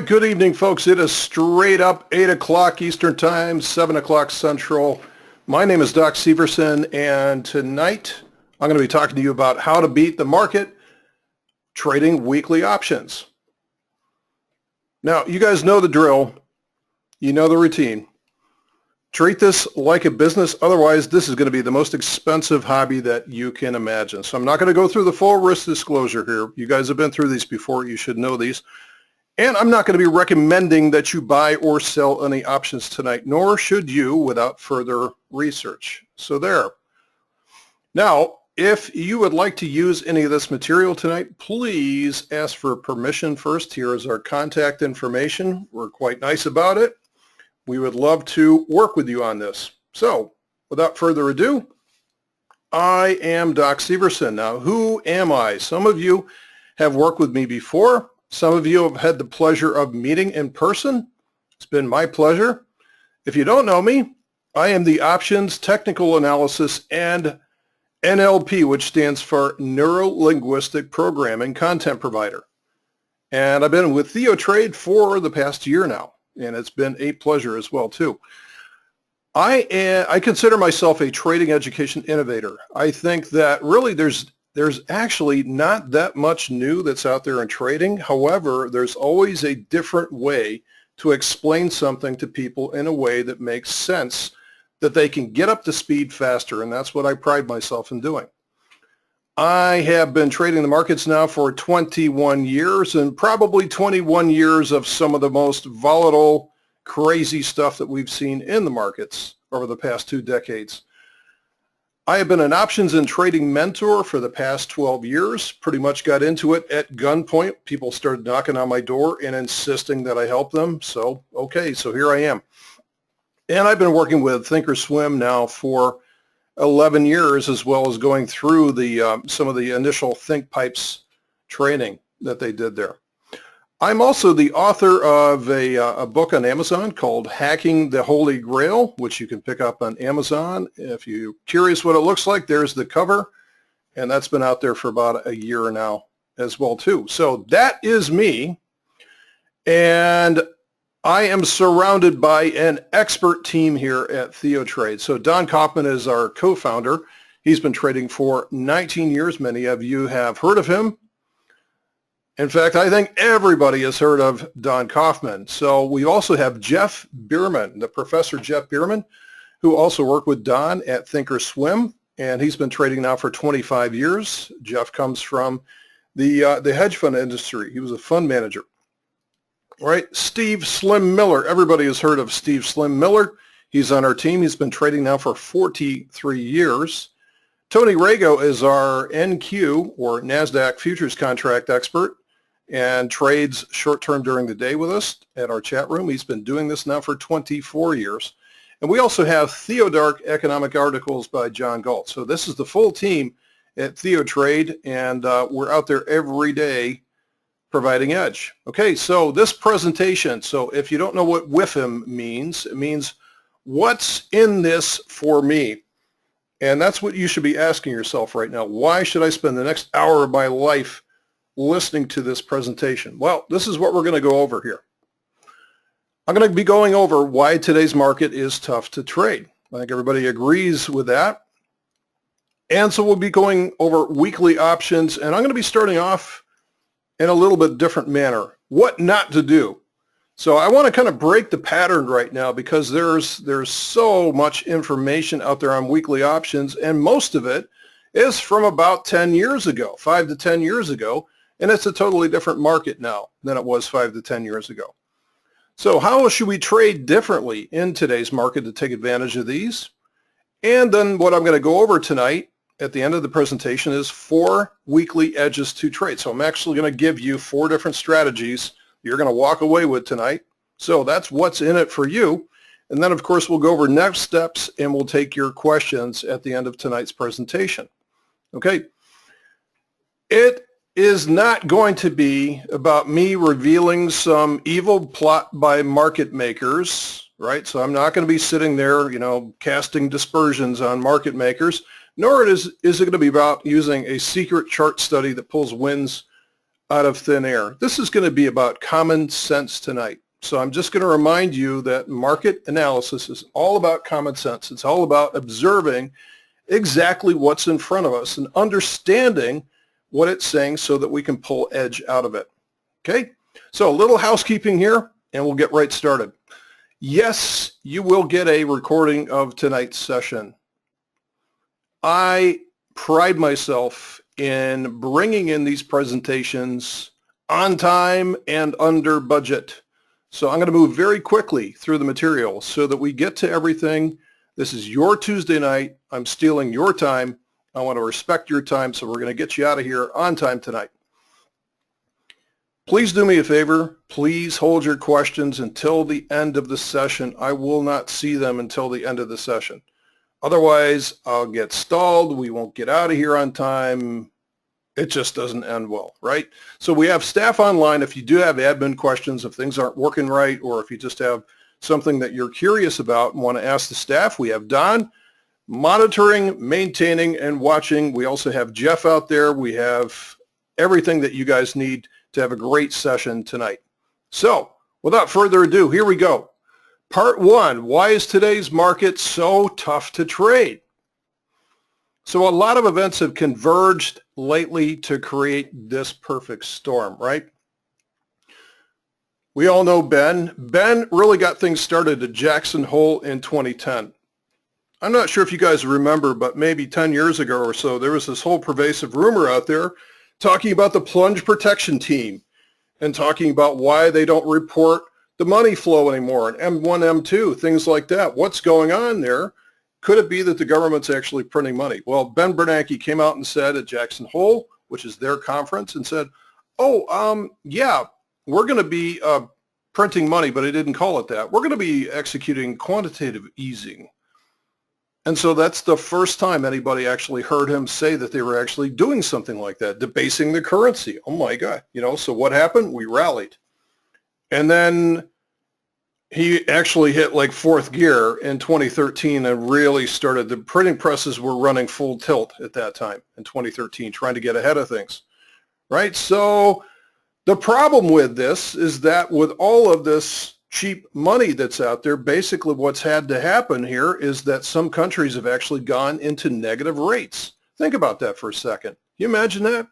Good evening, folks. It is straight up 8 o'clock Eastern Time, 7 o'clock Central. My name is Doc Severson, and tonight I'm going to be talking to you about how to beat the market trading weekly options. Now, you guys know the drill. You know the routine. Treat this like a business. Otherwise, this is going to be the most expensive hobby that you can imagine. So I'm not going to go through the full risk disclosure here. You guys have been through these before. You should know these. And I'm not going to be recommending that you buy or sell any options tonight, nor should you without further research. So there. Now, if you would like to use any of this material tonight, please ask for permission first. Here is our contact information. We're quite nice about it. We would love to work with you on this. So, without further ado, I am Doc Severson. Now, who am I? Some of you have worked with me before. Some of you have had the pleasure of meeting in person. It's been my pleasure. If you don't know me, I am the Options Technical Analysis and NLP, which stands for Neuro-Linguistic Programming Content Provider. And I've been with TheoTrade for the past year now, and it's been a pleasure as well, too. I consider myself a trading education innovator. I think that really there's actually not that much new that's out there in trading. However, there's always a different way to explain something to people in a way that makes sense, that they can get up to speed faster, and that's what I pride myself in doing. I have been trading the markets now for 21 years, and probably 21 years of some of the most volatile, crazy stuff that we've seen in the markets over the past 2 decades. I have been an options and trading mentor for the past 12 years, pretty much got into it at gunpoint. People started knocking on my door and insisting that I help them. So, okay, so here I am. And I've been working with thinkorswim now for 11 years, as well as going through the some of the initial ThinkPipes training that they did there. I'm also the author of a book on Amazon called Hacking the Holy Grail, which you can pick up on Amazon. If you're curious what it looks like, there's the cover, and that's been out there for about a year now as well, too. So that is me, and I am surrounded by an expert team here at TheoTrade. So Don Kaufman is our co-founder. He's been trading for 19 years. Many of you have heard of him. In fact, I think everybody has heard of Don Kaufman. So we also have Jeff Bierman, the Professor Jeff Bierman, who also worked with Don at thinkorswim, and he's been trading now for 25 years. Jeff comes from the hedge fund industry. He was a fund manager. All right, Steve Slim Miller. Everybody has heard of Steve Slim Miller. He's on our team. He's been trading now for 43 years. Tony Rago is our NQ, or NASDAQ futures contract expert, and trades short-term during the day with us at our chat room. He's been doing this now for 24 years. And we also have Theodark Economic Articles by John Galt. So this is the full team at TheoTrade, and we're out there every day providing edge. Okay, so this presentation, so if you don't know what WIIFM means, it means what's in this for me? And that's what you should be asking yourself right now. Why should I spend the next hour of my life listening to this presentation? Well, this is what we're going to go over here. I'm going to be going over why today's market is tough to trade. I think everybody agrees with that. And so we'll be going over weekly options, and I'm going to be starting off in a little bit different manner. What not to do. So I want to kind of break the pattern right now, because there's so much information out there on weekly options, and most of it is from about 10 years ago, 5 to 10 years ago. And it's a totally different market now than it was 5 to 10 years ago. So how should we trade differently in today's market to take advantage of these? And then what I'm going to go over tonight at the end of the presentation is 4 weekly edges to trade. So I'm actually going to give you 4 different strategies you're going to walk away with tonight. So that's what's in it for you. And then, of course, we'll go over next steps, and we'll take your questions at the end of tonight's presentation. Okay. It is not going to be about me revealing some evil plot by market makers, right? So I'm not going to be sitting there, casting dispersions on market makers, nor is it going to be about using a secret chart study that pulls wins out of thin air. This is going to be about common sense tonight. So I'm just going to remind you that market analysis is all about common sense. It's all about observing exactly what's in front of us and understanding what it's saying so that we can pull edge out of it. Okay? So a little housekeeping here, and we'll get right started. Yes, you will get a recording of tonight's session. I pride myself in bringing in these presentations on time and under budget. So I'm going to move very quickly through the material so that we get to everything. This is your Tuesday night. I'm stealing your time. I want to respect your time, so we're going to get you out of here on time tonight. Please do me a favor. Please hold your questions until the end of the session. I will not see them until the end of the session. Otherwise, I'll get stalled. We won't get out of here on time. It just doesn't end well, right? So we have staff online. If you do have admin questions, if things aren't working right, or if you just have something that you're curious about and want to ask the staff, we have Don monitoring, maintaining, and watching. We also have Jeff out there. We have everything that you guys need to have a great session tonight. So without further ado, here we go. Part one, why is today's market so tough to trade? So a lot of events have converged lately to create this perfect storm, right? We all know Ben. Ben really got things started at Jackson Hole in 2010. I'm not sure if you guys remember, but maybe 10 years ago or so, there was this whole pervasive rumor out there talking about the plunge protection team and talking about why they don't report the money flow anymore, and M1, M2, things like that. What's going on there? Could it be that the government's actually printing money? Well, Ben Bernanke came out and said at Jackson Hole, which is their conference, and said, yeah, we're going to be printing money, but I didn't call it that. We're going to be executing quantitative easing. And so that's the first time anybody actually heard him say that they were actually doing something like that, debasing the currency. Oh my God. So what happened? We rallied. And then he actually hit like fourth gear in 2013 and really started, the printing presses were running full tilt at that time in 2013, trying to get ahead of things, right? So the problem with this is that with all of this cheap money that's out there, basically what's had to happen here is that some countries have actually gone into negative rates. Think about that for a second. Can you imagine that?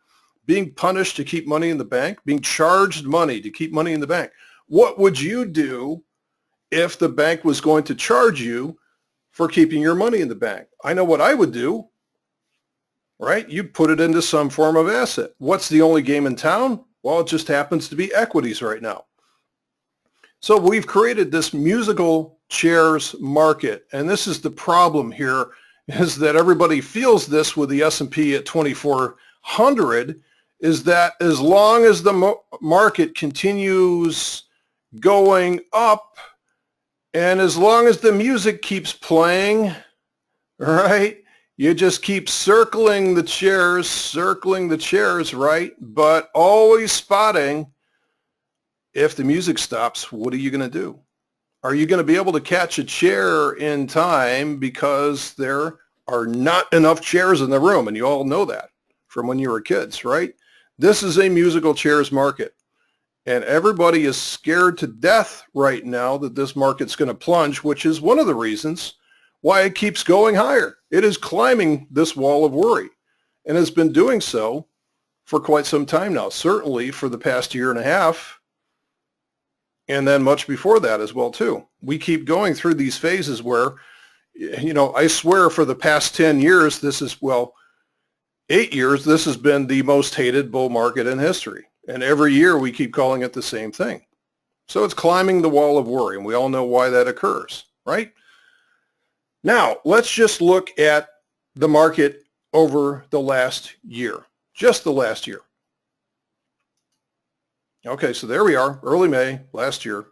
Being punished to keep money in the bank, being charged money to keep money in the bank. What would you do if the bank was going to charge you for keeping your money in the bank? I know what I would do, right? You put it into some form of asset. What's the only game in town? Well, it just happens to be equities right now. So we've created this musical chairs market, and this is the problem here, is that everybody feels this with the S&P at 2,400, is that as long as the market continues going up, and as long as the music keeps playing, right, you just keep circling the chairs, right? But always spotting, if the music stops, what are you going to do? Are you going to be able to catch a chair in time because there are not enough chairs in the room? And you all know that from when you were kids, right? This is a musical chairs market. And everybody is scared to death right now that this market's going to plunge, which is one of the reasons why it keeps going higher. It is climbing this wall of worry and has been doing so for quite some time now, certainly for the past year and a half, and then much before that as well, too. We keep going through these phases where, I swear for the past 10 years, 8 years, this has been the most hated bull market in history. And every year we keep calling it the same thing. So it's climbing the wall of worry, and we all know why that occurs, right? Now, let's just look at the market over the last year, just the last year. Okay, so there we are, early May last year.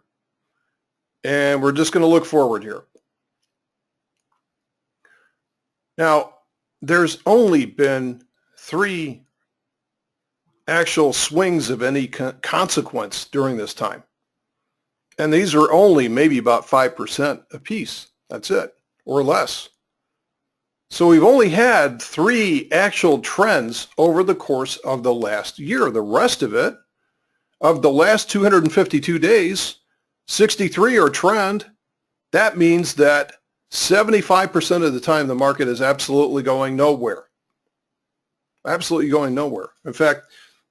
And we're just going to look forward here. Now, there's only been 3 actual swings of any consequence during this time. And these are only maybe about 5% apiece. That's it, or less. So we've only had 3 actual trends over the course of the last year. The rest of it, of the last 252 days, 63 are trend. That means that 75% of the time the market is absolutely going nowhere. Absolutely going nowhere. In fact,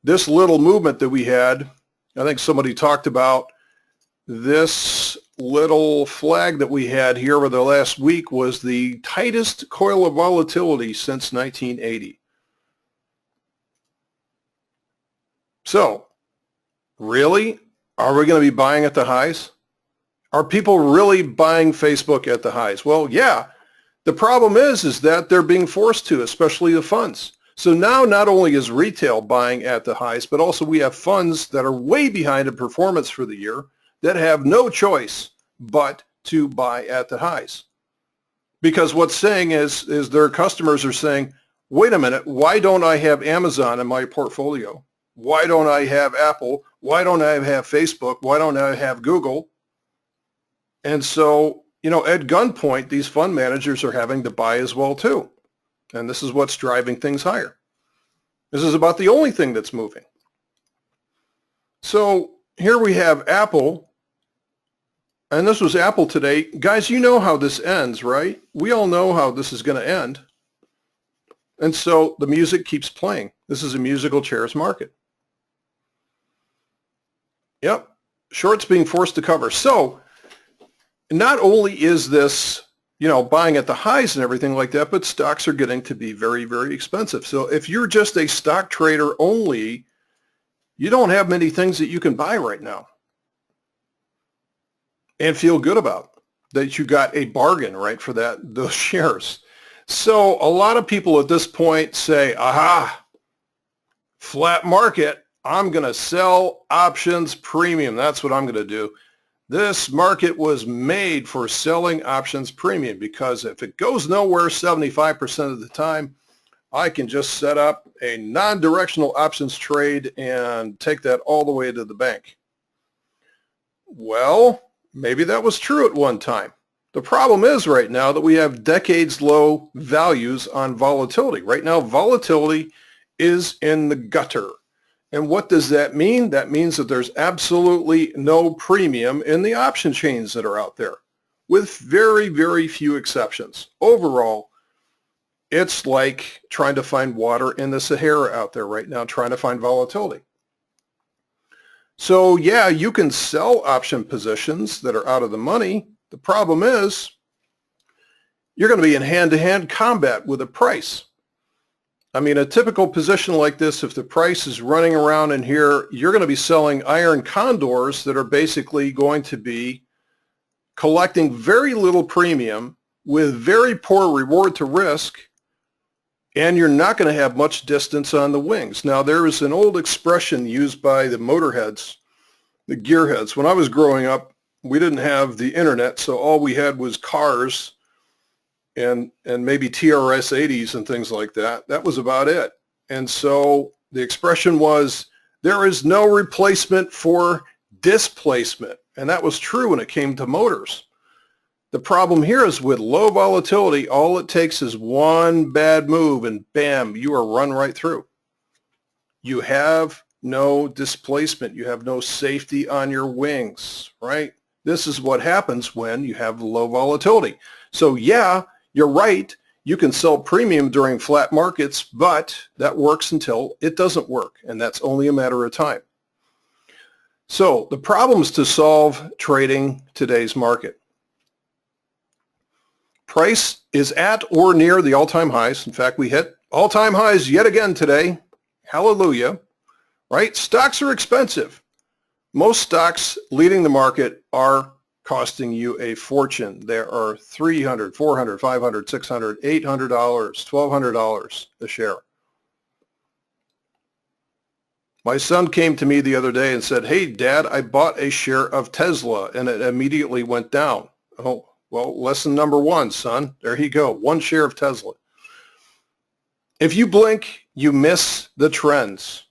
this little movement that we had, I think somebody talked about this little flag that we had here over the last week was the tightest coil of volatility since 1980. So, really, are we going to be buying at the highs? Are people really buying Facebook at the highs? Well, yeah. The problem is that they're being forced to, especially the funds. So now not only is retail buying at the highs, but also we have funds that are way behind in performance for the year that have no choice but to buy at the highs. Because what's saying is their customers are saying, wait a minute, why don't I have Amazon in my portfolio? Why don't I have Apple? Why don't I have Facebook? Why don't I have Google? And so, at gunpoint, these fund managers are having to buy as well too. And this is what's driving things higher. This is about the only thing that's moving. So here we have Apple, and this was Apple today. Guys, you know how this ends, right? We all know how this is going to end. And so the music keeps playing. This is a musical chairs market. Yep, shorts being forced to cover. So not only is this, buying at the highs and everything like that, but stocks are getting to be very, very expensive. So if you're just a stock trader only, you don't have many things that you can buy right now and feel good about that you got a bargain, right, for those shares. So a lot of people at this point say, aha, flat market, I'm going to sell options premium. That's what I'm going to do. This market was made for selling options premium because if it goes nowhere 75% of the time, I can just set up a non-directional options trade and take that all the way to the bank. Well, maybe that was true at one time. The problem is right now that we have decades low values on volatility. Right now, volatility is in the gutter. And what does that mean? That means that there's absolutely no premium in the option chains that are out there, with very, very few exceptions. Overall, it's like trying to find water in the Sahara out there right now, trying to find volatility. So yeah, you can sell option positions that are out of the money. The problem is you're going to be in hand-to-hand combat with a price. I mean, a typical position like this, if the price is running around in here, you're going to be selling iron condors that are basically going to be collecting very little premium with very poor reward to risk, and you're not going to have much distance on the wings. Now, there is an old expression used by the motorheads, the gearheads. When I was growing up, we didn't have the internet, so all we had was cars and maybe TRS 80s and things like that. That was about it. And so the expression was, there is no replacement for displacement. And that was true when it came to motors. The problem here is with low volatility, all it takes is one bad move and bam, you are run right through. You have no displacement. You have no safety on your wings, right? This is what happens when you have low volatility. So yeah, you're right. You can sell premium during flat markets, but that works until it doesn't work, and that's only a matter of time. So the problems to solve trading today's market. Price is at or near the all-time highs. In fact, we hit all-time highs yet again today. Hallelujah. Right? Stocks are expensive. Most stocks leading the market are costing you a fortune. There are $300, $400, $500, $600, $800, $1,200 a share. My son came to me the other day and said, hey, Dad, I bought a share of Tesla, and it immediately went down. Oh, well, lesson number one, son. There you go. One share of Tesla. If you blink, you miss the trends.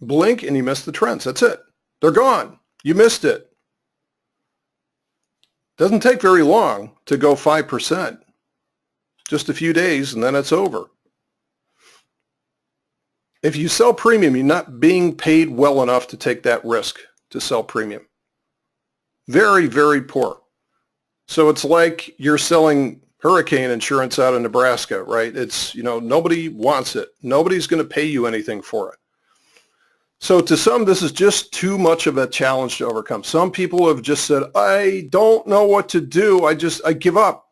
Blink and you miss the trends. That's it. They're gone. You missed it. Doesn't take very long to go 5%. just a few days, and then it's over. If you sell premium, you're not being paid well enough to take that risk to sell premium. Very, very poor. So it's like you're selling hurricane insurance out of Nebraska, right? It's, nobody wants it. Nobody's going to pay you anything for it. So to some, this is just too much of a challenge to overcome. Some people have just said, I don't know what to do. I give up.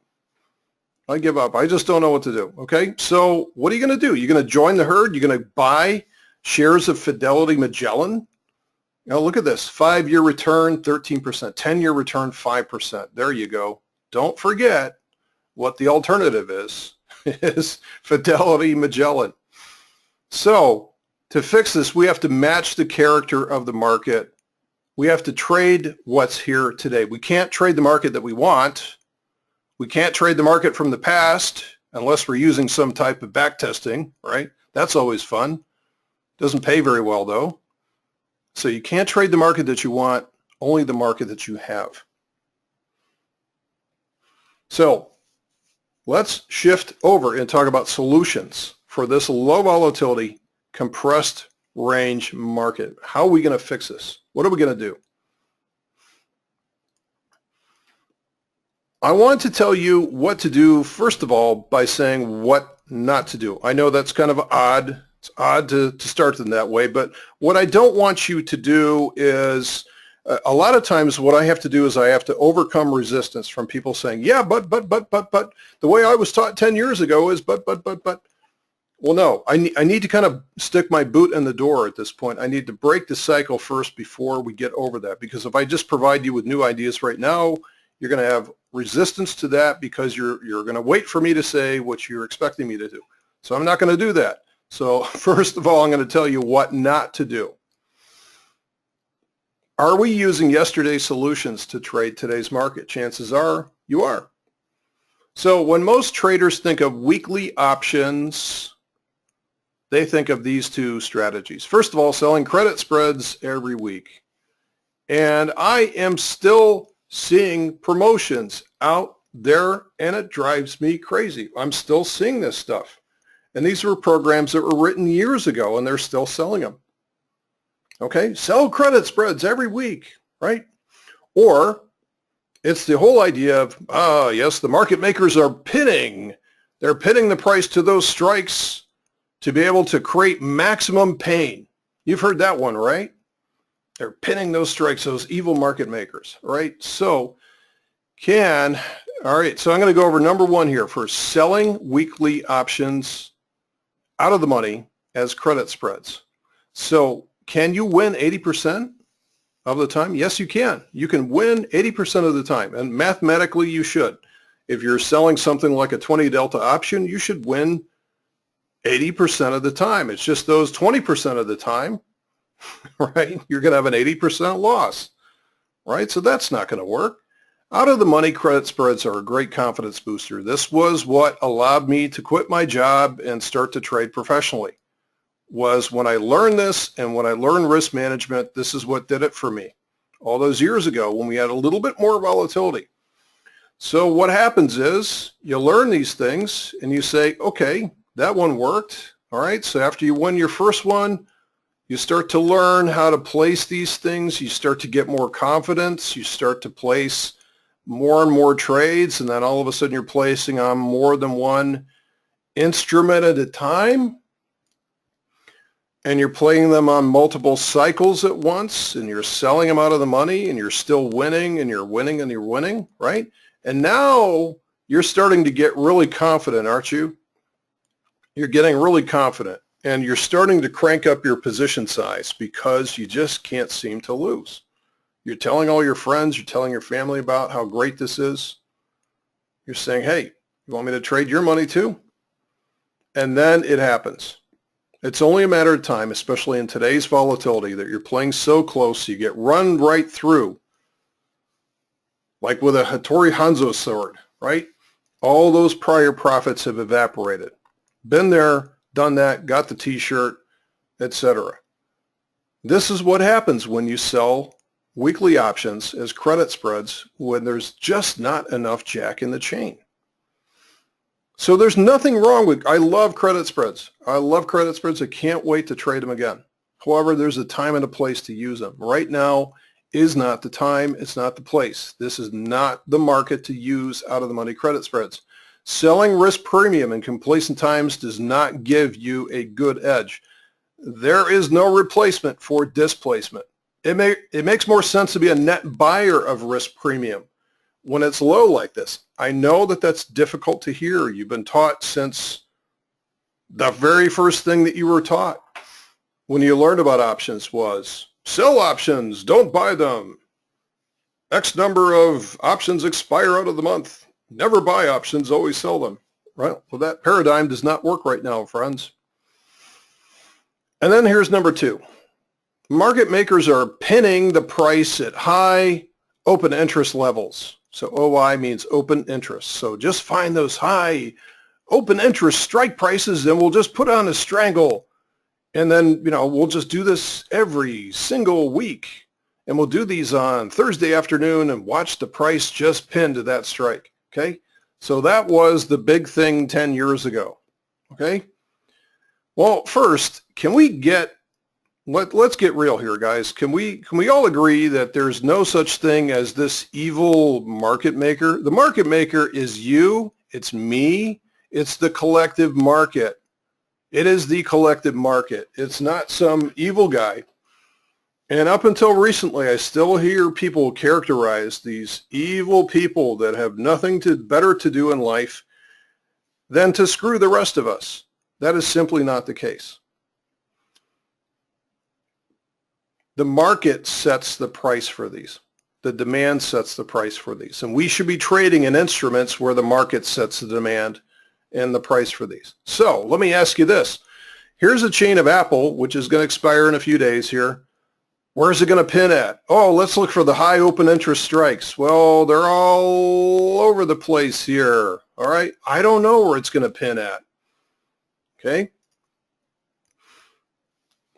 I give up. I just don't know what to do. Okay. So what are you going to do? You're going to join the herd. You're going to buy shares of Fidelity Magellan. Now look at this. 5-year return, 13%. 10-year return, 5%. There you go. Don't forget what the alternative is Fidelity Magellan. So to fix this, we have to match the character of the market. We have to trade what's here today. We can't trade the market that we want. We can't trade the market from the past unless we're using some type of back testing, right? That's always fun. Doesn't pay very well, though. So you can't trade the market that you want, only the market that you have. So let's shift over and talk about solutions for this low volatility, compressed range market. How are we going to fix this? What are we going to do? I want to tell you what to do, first of all, by saying what not to do. I know that's kind of odd. It's odd to start in that way, but what I don't want you to do is, a lot of times what I have to do is I have to overcome resistance from people saying, yeah, but, the way I was taught 10 years ago is but. Well, no, I need to kind of stick my boot in the door at this point. I need to break the cycle first before we get over that, because if I just provide you with new ideas right now, you're going to have resistance to that because you're going to wait for me to say what you're expecting me to do. So I'm not going to do that. So first of all, I'm going to tell you what not to do. Are we using yesterday's solutions to trade today's market? Chances are you are. So when most traders think of weekly options, they think of these two strategies. First of all, selling credit spreads every week. And I am still seeing promotions out there, and it drives me crazy. I'm still seeing this stuff. And these were programs that were written years ago, and they're still selling them. Okay, sell credit spreads every week, right? Or it's the whole idea of, yes, the market makers are pinning. They're pinning the price to those strikes to be able to create maximum pain. You've heard that one, right? They're pinning those strikes, those evil market makers, right? So all right, so I'm going to go over number one here for selling weekly options out of the money as credit spreads. So can you win 80% of the time? Yes, you can. You can win 80% of the time, and mathematically you should. If you're selling something like a 20 delta option, you should win 80% of the time. It's just those 20% of the time, right? You're going to have an 80% loss, right? So that's not going to work. Out of the money credit spreads are a great confidence booster. This was what allowed me to quit my job and start to trade professionally. Was when I learned this, and when I learned risk management, this is what did it for me all those years ago when we had a little bit more volatility. So what happens is you learn these things and you say, okay, that one worked. All right, so after you win your first one, you start to learn how to place these things. You start to get more confidence. You start to place more and more trades, and then all of a sudden you're placing on more than one instrument at a time, and you're playing them on multiple cycles at once, and you're selling them out of the money, and you're still winning, and you're winning, and you're winning, right? And now you're starting to get really confident, aren't you? You're getting really confident, and you're starting to crank up your position size because you just can't seem to lose. You're telling all your friends, you're telling your family about how great this is. You're saying, hey, you want me to trade your money too? And then it happens. It's only a matter of time, especially in today's volatility, that you're playing so close, you get run right through, like with a Hattori Hanzo sword, right? All those prior profits have evaporated. Been there, done that, got the t-shirt, etc. This is what happens when you sell weekly options as credit spreads when there's just not enough jack in the chain. So there's nothing wrong with, I love credit spreads. I love credit spreads. I can't wait to trade them again. However, there's a time and a place to use them. Right now is not the time. It's not the place. This is not the market to use out of the money credit spreads. Selling risk premium in complacent times does not give you a good edge. There is no replacement for displacement. It makes more sense to be a net buyer of risk premium when it's low like this. I know that that's difficult to hear. You've been taught since the very first thing that you were taught when you learned about options was sell options, don't buy them. X number of options expire out of the month. Never buy options, always sell them. Right? Well, that paradigm does not work right now, friends. And then here's number two. Market makers are pinning the price at high open interest levels. So OI means open interest. So just find those high open interest strike prices and we'll just put on a strangle. And then, we'll just do this every single week. And we'll do these on Thursday afternoon and watch the price just pin to that strike. Okay? So that was the big thing 10 years ago. Okay? Well, first, let's get real here, guys. Can we all agree that there's no such thing as this evil market maker? The market maker is you, it's me, it's the collective market. It is the collective market. It's not some evil guy. And up until recently, I still hear people characterize these evil people that have nothing better to do in life than to screw the rest of us. That is simply not the case. The market sets the price for these. The demand sets the price for these. And we should be trading in instruments where the market sets the demand and the price for these. So let me ask you this. Here's a chain of Apple, which is going to expire in a few days here. Where's it going to pin at? Oh, let's look for the high open interest strikes. Well, they're all over the place here. All right. I don't know where it's going to pin at. Okay.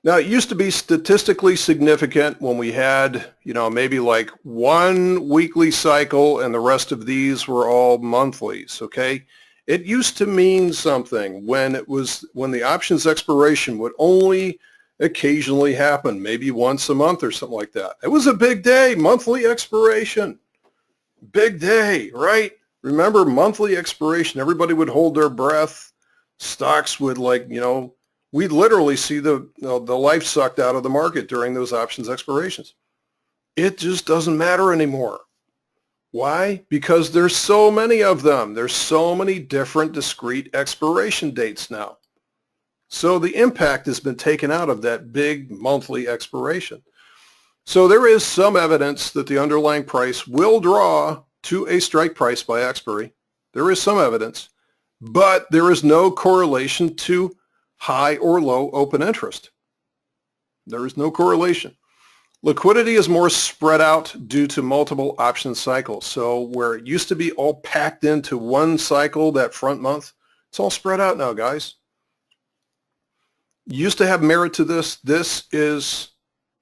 Now, it used to be statistically significant when we had, maybe like one weekly cycle and the rest of these were all monthlies, okay? It used to mean something when the options expiration would only occasionally happen, maybe once a month or something like that. It was a big day, monthly expiration. Big day, right? Remember, monthly expiration, everybody would hold their breath. Stocks would we'd literally see the life sucked out of the market during those options expirations. It just doesn't matter anymore. Why? Because there's so many of them. There's so many different discrete expiration dates now. So the impact has been taken out of that big monthly expiration. So there is some evidence that the underlying price will draw to a strike price by expiry. There is some evidence, but there is no correlation to high or low open interest. There is no correlation. Liquidity is more spread out due to multiple option cycles. So where it used to be all packed into one cycle that front month, it's all spread out now, guys. Used to have merit to this.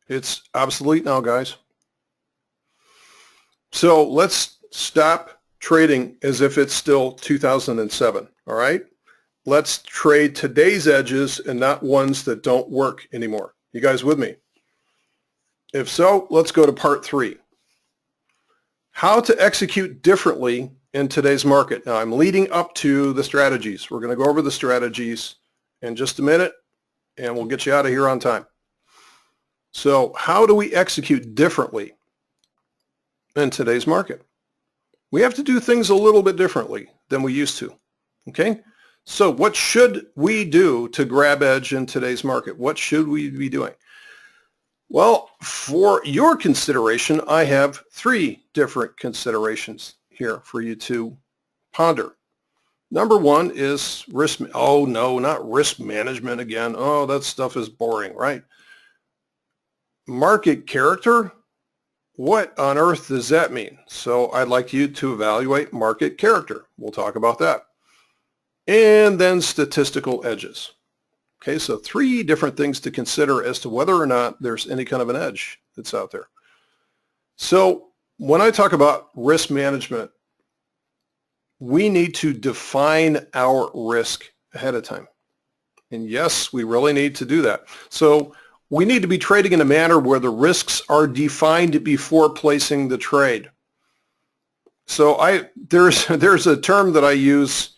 It's obsolete now, guys. So let's stop trading as if it's still 2007, all right? Let's trade today's edges and not ones that don't work anymore. You guys with me? If so, let's go to part 3. How to execute differently in today's market. Now, I'm leading up to the strategies. We're going to go over the strategies in just a minute, and we'll get you out of here on time. So how do we execute differently in today's market? We have to do things a little bit differently than we used to, okay? So what should we do to grab edge in today's market? What should we be doing? Well, for your consideration, I have 3 different considerations here for you to ponder. Number 1 is risk. Oh, no, not risk management again. Oh, that stuff is boring, right? Market character? What on earth does that mean? So I'd like you to evaluate market character. We'll talk about that. And then statistical edges. Okay, so 3 different things to consider as to whether or not there's any kind of an edge that's out there. So when I talk about risk management, we need to define our risk ahead of time. And yes, we really need to do that. So we need to be trading in a manner where the risks are defined before placing the trade. So there's a term that I use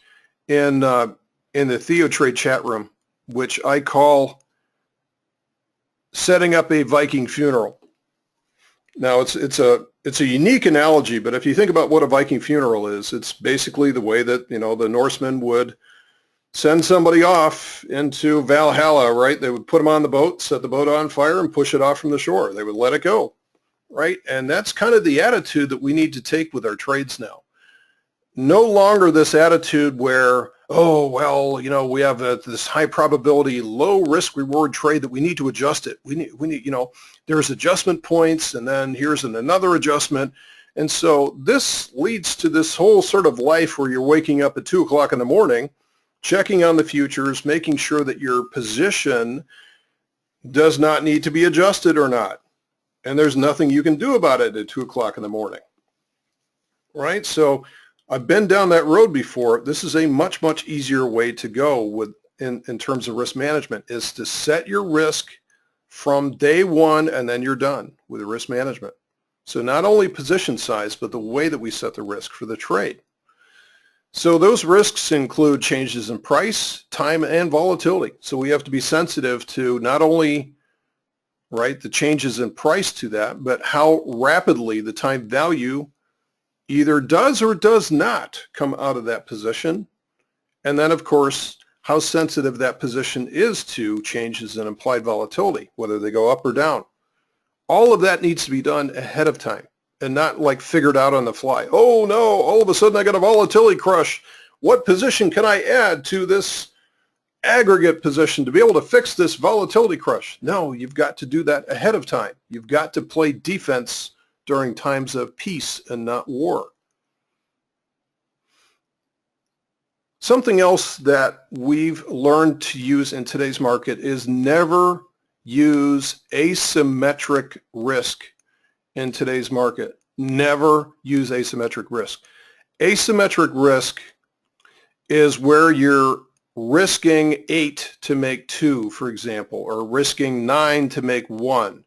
in the TheoTrade chat room, which I call setting up a Viking funeral. Now it's a unique analogy, but if you think about what a Viking funeral is, it's basically the way that, you know, the Norsemen would send somebody off into Valhalla, right? They would put them on the boat, set the boat on fire, and push it off from the shore. They would let it go, right? And that's kind of the attitude that we need to take with our trades now. No longer this attitude where, oh, well, you know, we have this high probability, low risk reward trade that we need to adjust it. We need, you know, there's adjustment points, and then here's another adjustment. And so this leads to this whole sort of life where you're waking up at 2 o'clock in the morning, checking on the futures, making sure that your position does not need to be adjusted or not. And there's nothing you can do about it at 2 o'clock in the morning, right? So I've been down that road before. This is a much, much easier way to go in terms of risk management, is to set your risk from day one, and then you're done with the risk management. So not only position size, but the way that we set the risk for the trade. So those risks include changes in price, time, and volatility. So we have to be sensitive to not only, right, the changes in price to that, but how rapidly the time value either does or does not come out of that position. And then, of course, how sensitive that position is to changes in implied volatility, whether they go up or down. All of that needs to be done ahead of time and not like figured out on the fly. Oh no, all of a sudden I got a volatility crush. What position can I add to this aggregate position to be able to fix this volatility crush? No, you've got to do that ahead of time. You've got to play defense during times of peace and not war. Something else that we've learned to use in today's market is never use asymmetric risk in today's market. Never use asymmetric risk. Asymmetric risk is where you're risking 8 to make 2, for example, or risking 9 to make 1.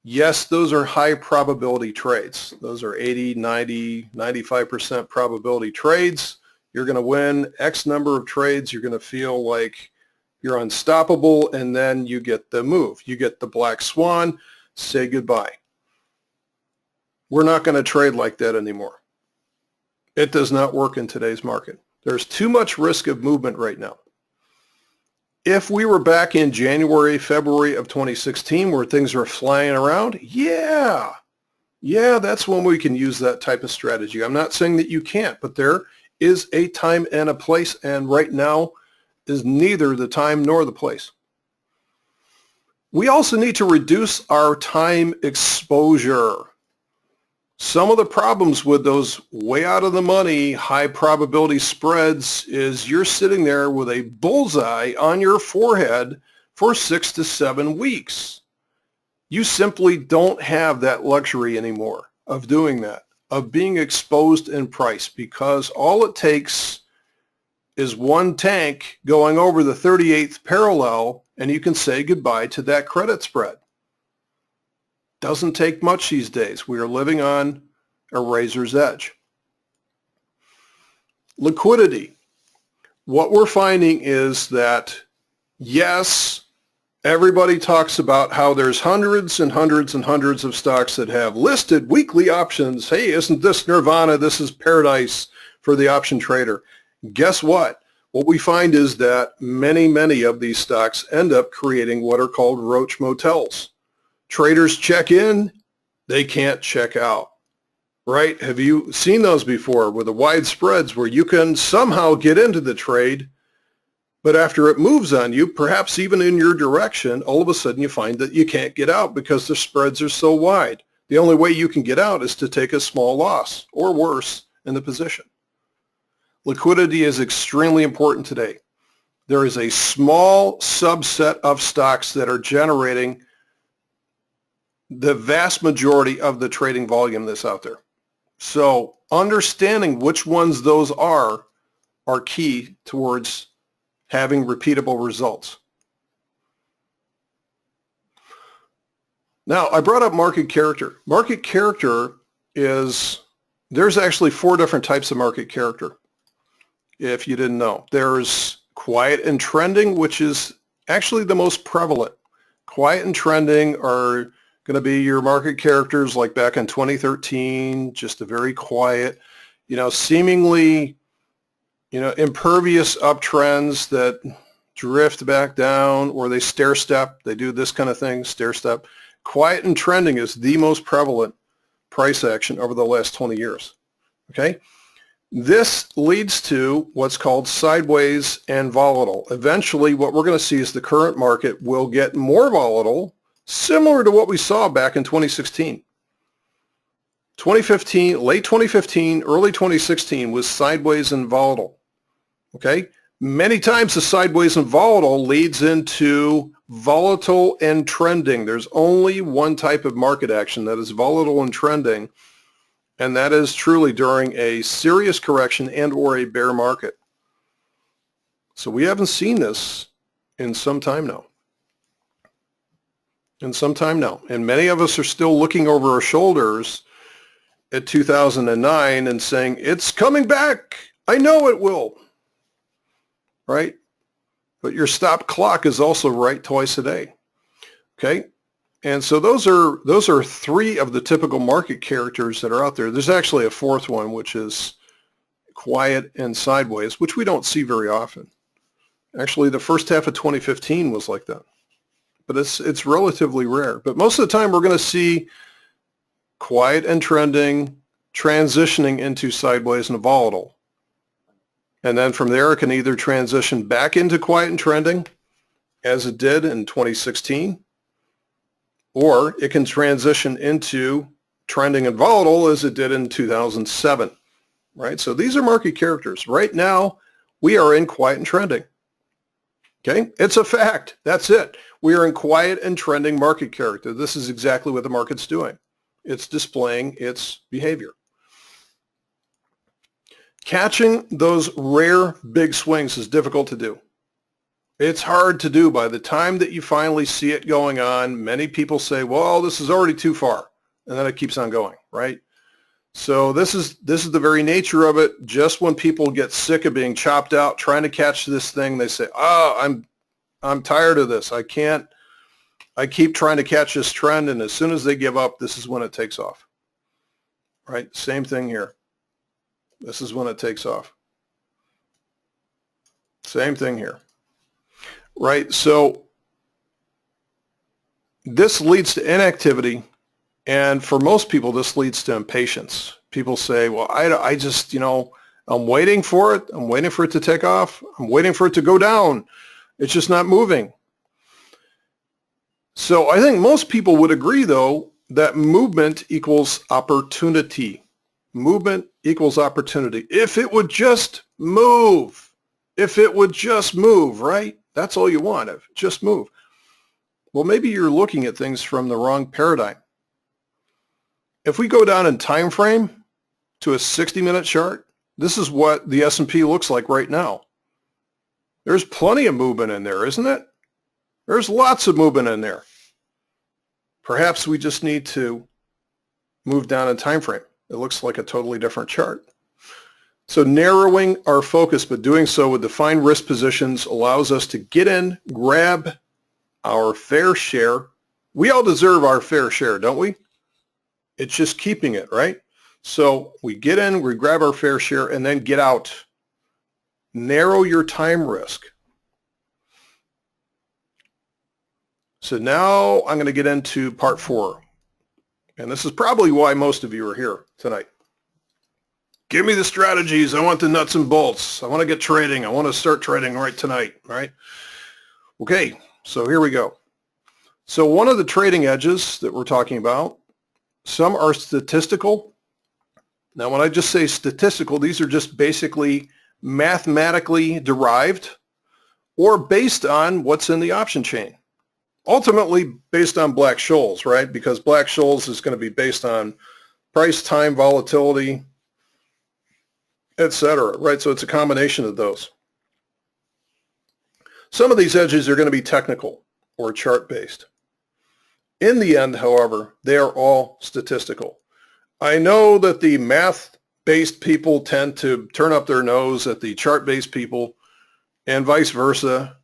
Yes, those are high probability trades. Those are 80, 90, 95% probability trades. You're going to win X number of trades. You're going to feel like you're unstoppable, and then you get the move. You get the black swan, say goodbye. We're not going to trade like that anymore. It does not work in today's market. There's too much risk of movement right now. If we were back in January, February of 2016 where things were flying around, yeah, that's when we can use that type of strategy. I'm not saying that you can't, but there is a time and a place, and right now is neither the time nor the place. We also need to reduce our time exposure. Some of the problems with those way out of the money, high probability spreads is you're sitting there with a bullseye on your forehead for 6 to 7 weeks. You simply don't have that luxury anymore of doing that, of being exposed in price, because all it takes is one tank going over the 38th parallel and you can say goodbye to that credit spread. Doesn't take much these days. We are living on a razor's edge. Liquidity. What we're finding is that, yes, everybody talks about how there's hundreds and hundreds and hundreds of stocks that have listed weekly options. Hey, isn't this nirvana? This is paradise for the option trader. Guess what? What we find is that many of these stocks end up creating what are called roach motels. Traders check in, they can't check out, right? Have you seen those before with the wide spreads where you can somehow get into the trade, but after it moves on you, perhaps even in your direction, all of a sudden you find that you can't get out because the spreads are so wide. The only way you can get out is to take a small loss or worse in the position. Liquidity is extremely important today. There is a small subset of stocks that are generating the vast majority of the trading volume that's out there. So understanding which ones those are key towards having repeatable results. Now, I brought up market character. Market character is, there's actually 4 different types of market character, if you didn't know. There's quiet and trending, which is actually the most prevalent. Quiet and trending are going to be your market characters like back in 2013, just a very quiet, seemingly, impervious uptrends that drift back down, or they stair step. They do this kind of thing, stair step. Quiet and trending is the most prevalent price action over the last 20 years. Okay? This leads to what's called sideways and volatile. Eventually, what we're going to see is the current market will get more volatile, similar to what we saw back in 2016. 2015, late 2015, early 2016 was sideways and volatile. Okay? Many times the sideways and volatile leads into volatile and trending. There's only one type of market action that is volatile and trending, and that is truly during a serious correction and or a bear market. So we haven't seen this in some time now. And many of us are still looking over our shoulders at 2009 and saying, it's coming back. I know it will. Right? But your stop clock is also right twice a day. Okay? And so those are 3 of the typical market characters that are out there. There's actually a 4th one, which is quiet and sideways, which we don't see very often. Actually, the first half of 2015 was like that. But it's relatively rare. But most of the time, we're going to see quiet and trending transitioning into sideways and volatile. And then from there, it can either transition back into quiet and trending, as it did in 2016, or it can transition into trending and volatile, as it did in 2007, right? So these are market characters. Right now, we are in quiet and trending, okay? It's a fact. That's it. We are in quiet and trending market character. This is exactly what the market's doing. It's displaying its behavior. Catching those rare big swings is difficult to do. It's hard to do. By the time that you finally see it going on, many people say, well, this is already too far. And then it keeps on going, right? So this is the very nature of it. Just when people get sick of being chopped out trying to catch this thing, they say, oh, I'm tired of this. I keep trying to catch this trend, and as soon as they give up, this is when it takes off. Right? Same thing here. This is when it takes off. Same thing here. Right? So this leads to inactivity, and for most people, this leads to impatience. People say, well, I just, I'm waiting for it. I'm waiting for it to take off. I'm waiting for it to go down. It's just not moving. So I think most people would agree, though, that movement equals opportunity. Movement equals opportunity. If it would just move. If it would just move, right? That's all you want. Just move. Well, maybe you're looking at things from the wrong paradigm. If we go down in time frame to a 60-minute chart, this is what the S&P looks like right now. There's plenty of movement in there, isn't it? There's lots of movement in there. Perhaps we just need to move down in time frame. It looks like a totally different chart. So narrowing our focus, but doing so with defined risk positions, allows us to get in, grab our fair share. We all deserve our fair share, don't we? It's just keeping it, right? So we get in, we grab our fair share, and then get out. Narrow your time risk. So now I'm going to get into part 4. And this is probably why most of you are here tonight. Give me the strategies. I want the nuts and bolts. I want to get trading. I want to start trading right tonight, right? Okay, so here we go. So one of the trading edges that we're talking about, some are statistical. Now, when I just say statistical, these are just basically mathematically derived or based on what's in the option chain. Ultimately based on Black-Scholes, right? Because Black-Scholes is going to be based on price, time, volatility, etc. Right? So it's a combination of those. Some of these edges are going to be technical or chart-based. In the end, however, they are all statistical. I know that the math-based people tend to turn up their nose at the chart-based people and vice versa.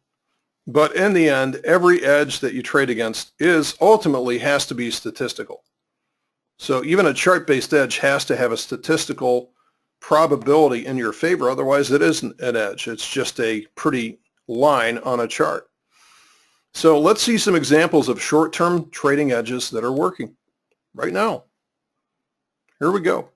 But in the end, every edge that you trade against ultimately has to be statistical. So even a chart-based edge has to have a statistical probability in your favor. Otherwise, it isn't an edge. It's just a pretty line on a chart. So let's see some examples of short-term trading edges that are working right now. Here we go.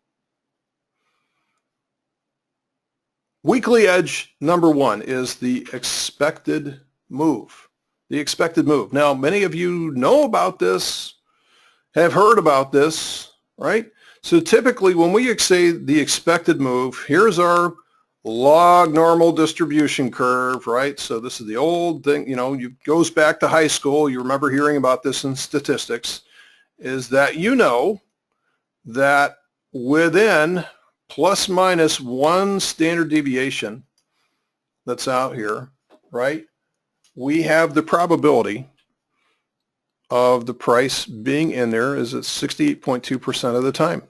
Weekly edge number one is the expected move. The expected move. Now, many of you know about this, have heard about this, right? So typically when we say the expected move, here's our log normal distribution curve, right? So this is the old thing, it goes back to high school. You remember hearing about this in statistics, is that that within plus minus one standard deviation that's out here, right? We have the probability of the price being in there is at 68.2% of the time.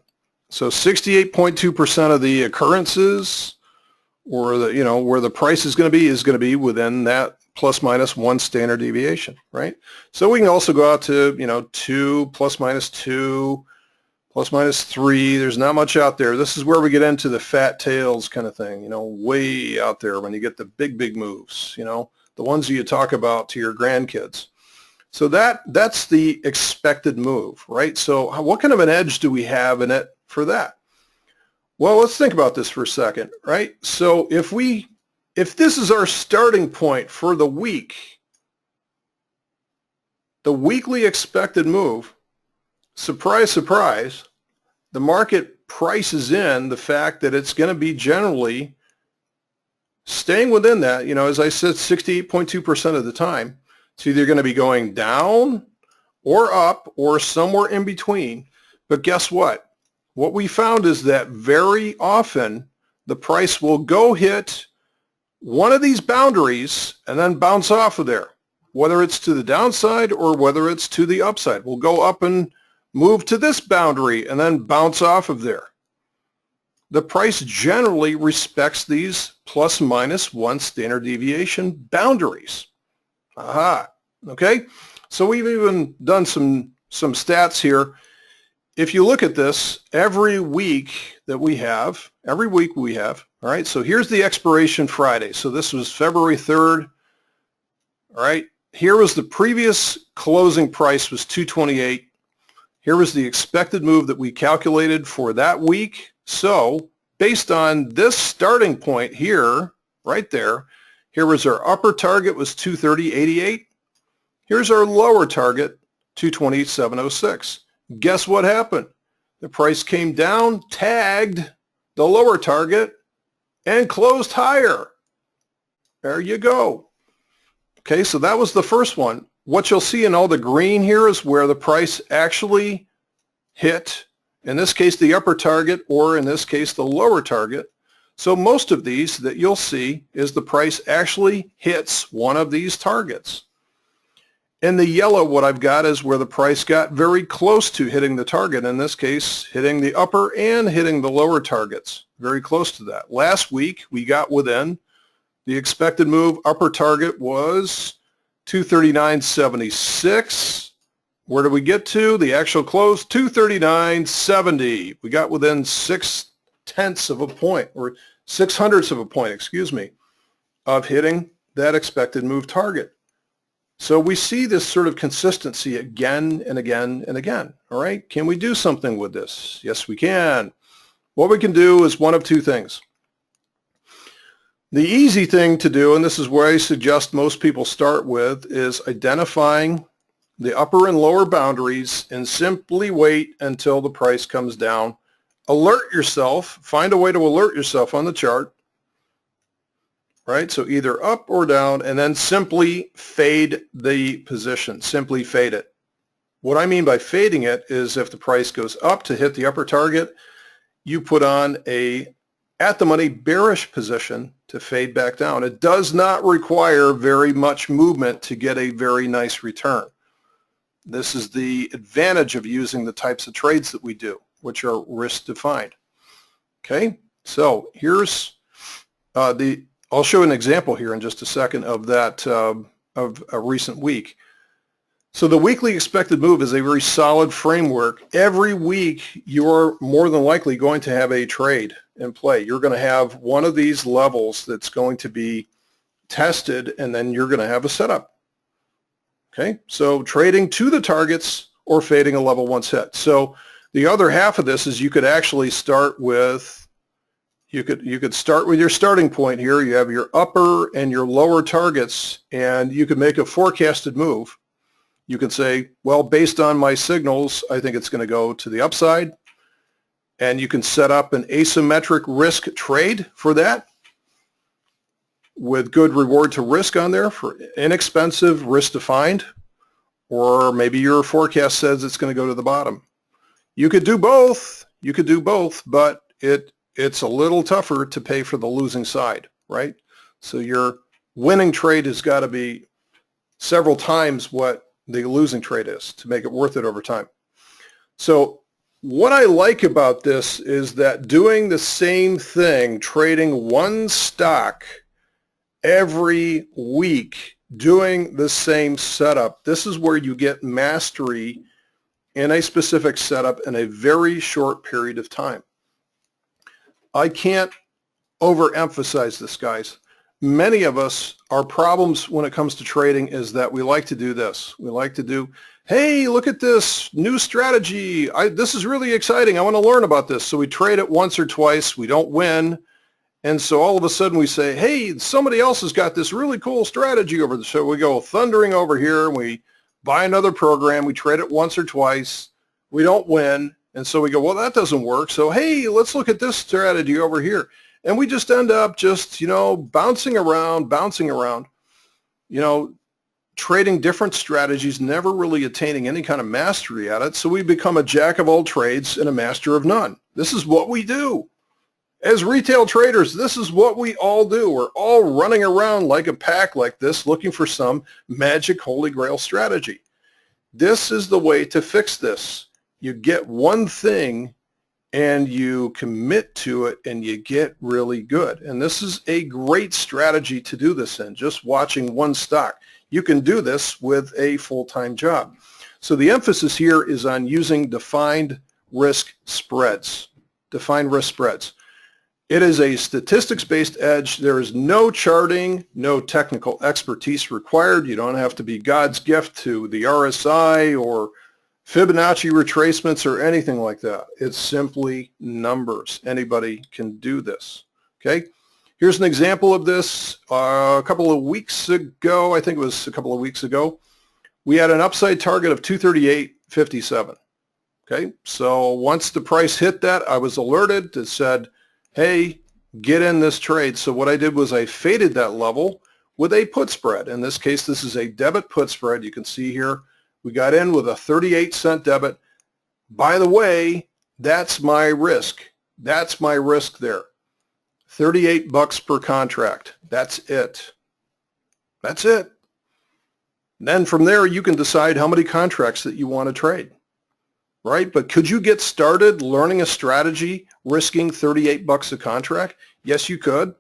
So 68.2% of the occurrences or where the price is going to be within that plus minus one standard deviation, right? So we can also go out to, 2 plus minus 2 plus minus 3. There's not much out there. This is where we get into the fat tails kind of thing, way out there when you get the big moves, the ones you talk about to your grandkids. So that's the expected move, right? So what kind of an edge do we have in it for that? Well, let's think about this for a second, right? So if this is our starting point for the week, the weekly expected move, surprise, surprise, the market prices in the fact that it's going to be generally staying within that, as I said, 68.2% of the time. It's either going to be going down or up or somewhere in between. But guess what? What we found is that very often the price will go hit one of these boundaries and then bounce off of there, whether it's to the downside or whether it's to the upside. We'll go up and move to this boundary and then bounce off of there. The price generally respects these plus minus one standard deviation boundaries. Aha. Okay. So we've even done some stats here. If you look at this, every week we have, all right, so here's the expiration Friday. So this was February 3rd, all right. Here was the previous closing price was 228. Here was the expected move that we calculated for that week. So based on this starting point here, right there, here was our upper target was 230.88. Here's our lower target, 227.06. Guess what happened? The price came down, tagged the lower target, and closed higher. There you go. Okay, so that was the first one. What you'll see in all the green here is where the price actually hit, in this case, the upper target, or in this case, the lower target. So most of these that you'll see is the price actually hits one of these targets. In the yellow, what I've got is where the price got very close to hitting the target. In this case, hitting the upper and hitting the lower targets. Very close to that. Last week, we got within the expected move. Upper target was 239.76. Where did we get to? The actual close, 239.70. We got within 0.6 of a point, or 0.06 of a point, excuse me, of hitting that expected move target. So we see this sort of consistency again and again and again. All right, can we do something with this? Yes, we can. What we can do is one of two things. The easy thing to do, and this is where I suggest most people start with, is identifying the upper and lower boundaries and simply wait until the price comes down. Alert yourself, find a way to alert yourself on the chart, right? So either up or down, and then simply fade the position, simply fade it. What I mean by fading it is if the price goes up to hit the upper target, you put on a at-the-money bearish position to fade back down. It does not require very much movement to get a very nice return. This is the advantage of using the types of trades that we do, which are risk-defined. Okay, so here's I'll show an example here in just a second of that, of a recent week. So the weekly expected move is a very solid framework. Every week you're more than likely going to have a trade in play. You're going to have one of these levels that's going to be tested, and then you're going to have a setup. Okay, so trading to the targets or fading a level once hit. So the other half of this is you could actually start with, you could start with your starting point here. You have your upper and your lower targets, and you could make a forecasted move. You can say, well, based on my signals, I think it's going to go to the upside. And you can set up an asymmetric risk trade for that with good reward to risk on there for inexpensive, risk defined, or maybe your forecast says it's going to go to the bottom. You could do both. You could do both, but it's a little tougher to pay for the losing side, right? So your winning trade has got to be several times what the losing trade is to make it worth it over time. So what I like about this is that doing the same thing, trading one stock every week, doing the same setup, this is where you get mastery in a specific setup in a very short period of time. I can't overemphasize this, guys. Many of us, our problems when it comes to trading is that we like to do this. We like to do, hey, look at this new strategy. This is really exciting. I want to learn about this. So we trade it once or twice. We don't win. And so all of a sudden we say, hey, somebody else has got this really cool strategy over there. So we go thundering over here and we buy another program. We trade it once or twice. We don't win. And so we go, well, that doesn't work. So, hey, let's look at this strategy over here. And we just end up just, bouncing around, trading different strategies, never really attaining any kind of mastery at it. So we become a jack of all trades and a master of none. This is what we do. As retail traders, this is what we all do. We're all running around like a pack like this, looking for some magic holy grail strategy. This is the way to fix this. You get one thing and you commit to it and you get really good. And this is a great strategy to do this in, just watching one stock. You can do this with a full-time job. So the emphasis here is on using defined risk spreads. Defined risk spreads. It is a statistics-based edge. There is no charting, no technical expertise required. You don't have to be God's gift to the RSI or Fibonacci retracements or anything like that. It's simply numbers. Anybody can do this. Okay? Here's an example of this. A couple of weeks ago, I think it was a couple of weeks ago, we had an upside target of 238.57. Okay? So once the price hit that, I was alerted. It said, hey, get in this trade. So what I did was I faded that level with a put spread. In this case, this is a debit put spread. You can see here, we got in with a 38-cent debit. By the way, that's my risk. That's my risk there. 38 bucks per contract. That's it. That's it. Then from there, you can decide how many contracts that you want to trade, right? But could you get started learning a strategy risking 38 bucks a contract? Yes, you could.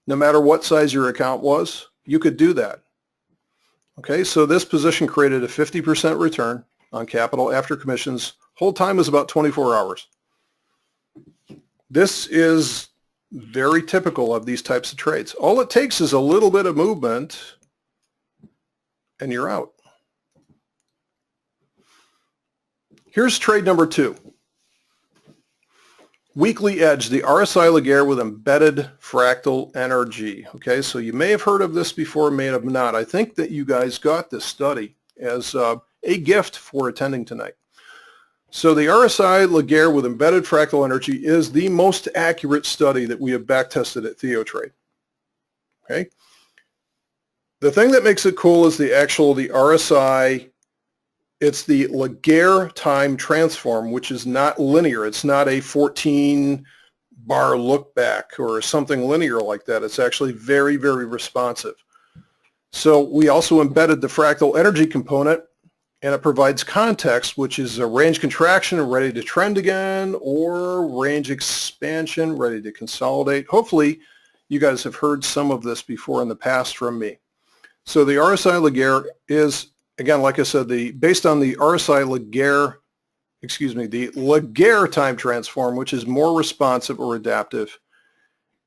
No matter what size your account was, you could do that. Okay, so this position created a 50% return on capital after commissions. Hold time was about 24 hours. This is very typical of these types of trades. All it takes is a little bit of movement and you're out. Here's trade number 2. Weekly edge, the RSILaGuerre with embedded fractal energy. Okay, so you may have heard of this before, may have not. I think that you guys got this study as a gift for attending tonight. So the RSILaGuerre with embedded fractal energy is the most accurate study that we have backtested at TheoTrade. Okay, the thing that makes it cool is the RSI It's the Laguerre time transform, which is not linear. It's not a 14-bar look back or something linear like that. It's actually very, very responsive. So we also embedded the fractal energy component, and it provides context, which is a range contraction ready to trend again, or range expansion ready to consolidate. Hopefully you guys have heard some of this before in the past from me. So the RSILaGuerre is, again, like I said, based on the RSILaGuerre, the Laguerre time transform, which is more responsive or adaptive.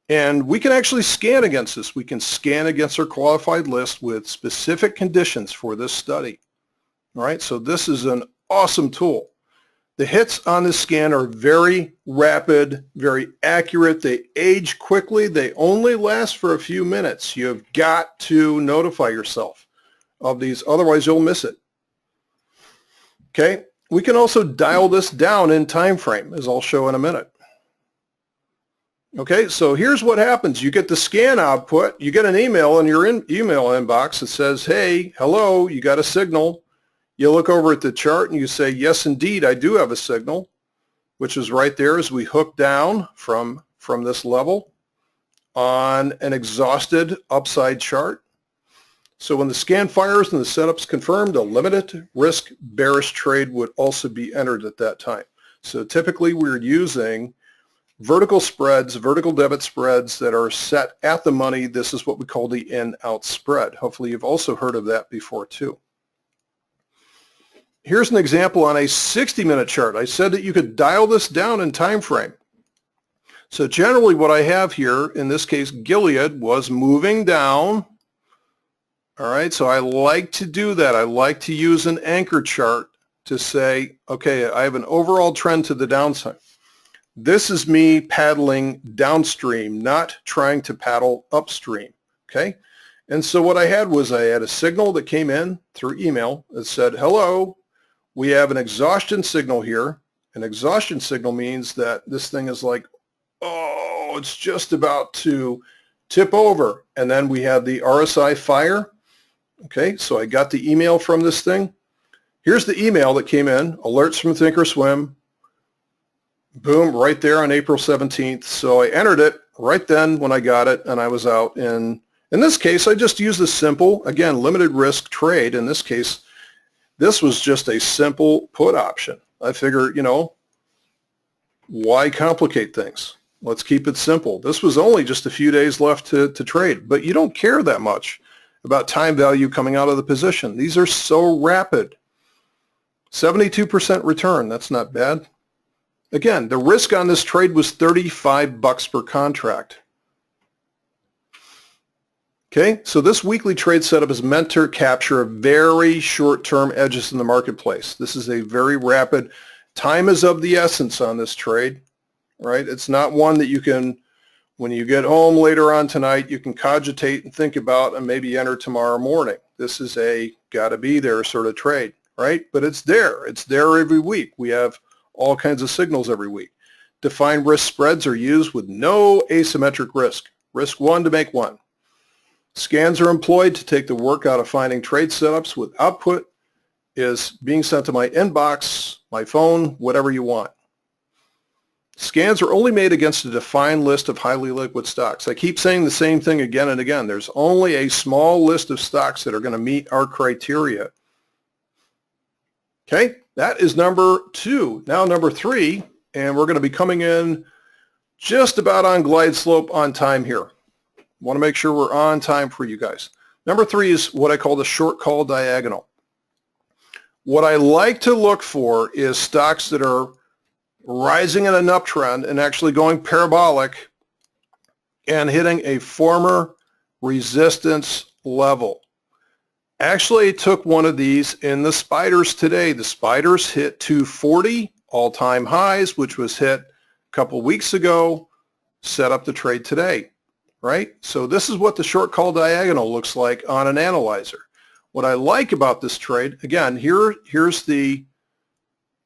And we can actually scan against this. We can scan against our qualified list with specific conditions for this study. All right, so this is an awesome tool. The hits on this scan are very rapid, very accurate. They age quickly. They only last for a few minutes. You've got to notify yourself of these, otherwise you'll miss it. Okay, we can also dial this down in time frame, as I'll show in a minute. Okay, so here's what happens. You get the scan output, you get an email in your email inbox that says, hey, hello, you got a signal. You look over at the chart and you say, yes, indeed, I do have a signal, which is right there as we hook down from this level on an exhausted upside chart. So when the scan fires and the setup's confirmed, a limited risk bearish trade would also be entered at that time. So typically we're using vertical spreads, vertical debit spreads that are set at the money. This is what we call the in-out spread. Hopefully you've also heard of that before too. Here's an example on a 60-minute chart. I said that you could dial this down in time frame. So generally what I have here, in this case, Gilead was moving down. All right, so I like to do that. I like to use an anchor chart to say, okay, I have an overall trend to the downside. This is me paddling downstream, not trying to paddle upstream, okay? And so what I had was I had a signal that came in through email that said, hello, we have an exhaustion signal here. An exhaustion signal means that this thing is like, oh, it's just about to tip over. And then we have the RSI fire. Okay, so I got the email from this thing. Here's the email that came in, alerts from thinkorswim. Boom, right there on April 17th. So I entered it right then when I got it, and I was out. In this case, I just used a simple, again, limited risk trade. In this case, this was just a simple put option. I figured, you know, why complicate things? Let's keep it simple. This was only just a few days left to trade, but you don't care that much about time value coming out of the position. These are so rapid. 72% return, that's not bad. Again, the risk on this trade was $35 per contract. Okay, so this weekly trade setup is meant to capture very short-term edges in the marketplace. This is a very rapid, time is of the essence on this trade, right? It's not one that you can, when you get home later on tonight, you can cogitate and think about and maybe enter tomorrow morning. This is a gotta be there sort of trade, right? But it's there. It's there every week. We have all kinds of signals every week. Defined risk spreads are used with no asymmetric risk. Risk one to make one. Scans are employed to take the work out of finding trade setups with output is being sent to my inbox, my phone, whatever you want. Scans are only made against a defined list of highly liquid stocks. I keep saying the same thing again and again. There's only a small list of stocks that are going to meet our criteria. Okay, that is number two. Now number three, and we're going to be coming in just about on glide slope on time here. Want to make sure we're on time for you guys. Number three is what I call the short call diagonal. What I like to look for is stocks that are rising in an uptrend and actually going parabolic and hitting a former resistance level. Actually, I took one of these in the spiders today. The spiders hit 240 all-time highs, which was hit a couple weeks ago, set up the trade today, right? So this is what the short call diagonal looks like on an analyzer. What I like about this trade, again, here's the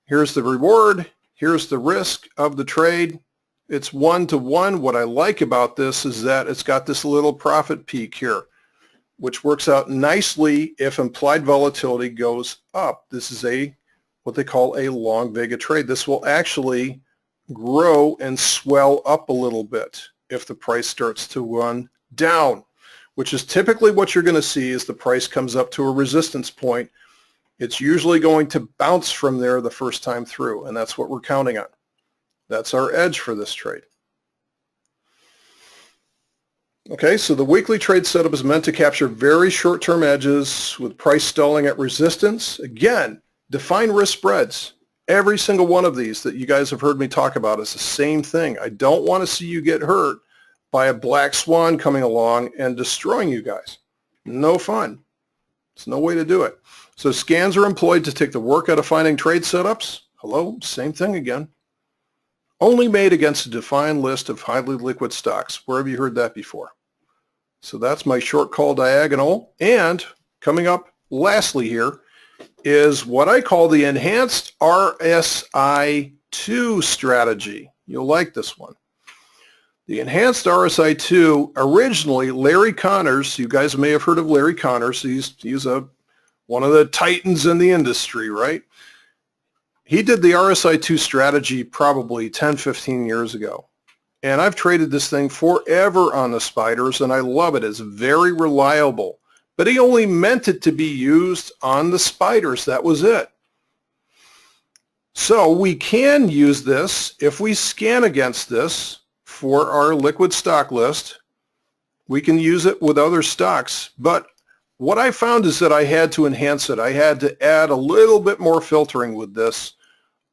reward, here's the risk of the trade. It's 1 to 1. What I like about this is that it's got this little profit peak here. which works out nicely if implied volatility goes up. This is what they call a long vega trade. This will actually grow and swell up a little bit if the price starts to run down, which is typically what you're going to see as the price comes up to a resistance point. It's usually going to bounce from there the first time through, and that's what we're counting on. That's our edge for this trade. Okay, so the weekly trade setup is meant to capture very short-term edges with price stalling at resistance. Again, define risk spreads. Every single one of these that you guys have heard me talk about is the same thing. I don't want to see you get hurt by a black swan coming along and destroying you guys. No fun. It's no way to do it. So scans are employed to take the work out of finding trade setups. Hello, same thing again. Only made against a defined list of highly liquid stocks. Where have you heard that before? So that's my short call diagonal. And coming up lastly here is what I call the enhanced RSI2 strategy. You'll like this one. The enhanced RSI2, originally Larry Connors, you guys may have heard of Larry Connors. He's one of the titans in the industry, right? He did the RSI2 strategy probably 10, 15 years ago. And I've traded this thing forever on the spiders, and I love it. It's very reliable. But he only meant it to be used on the spiders. That was it. So we can use this if we scan against this for our liquid stock list. We can use it with other stocks. But what I found is that I had to enhance it. I had to add a little bit more filtering with this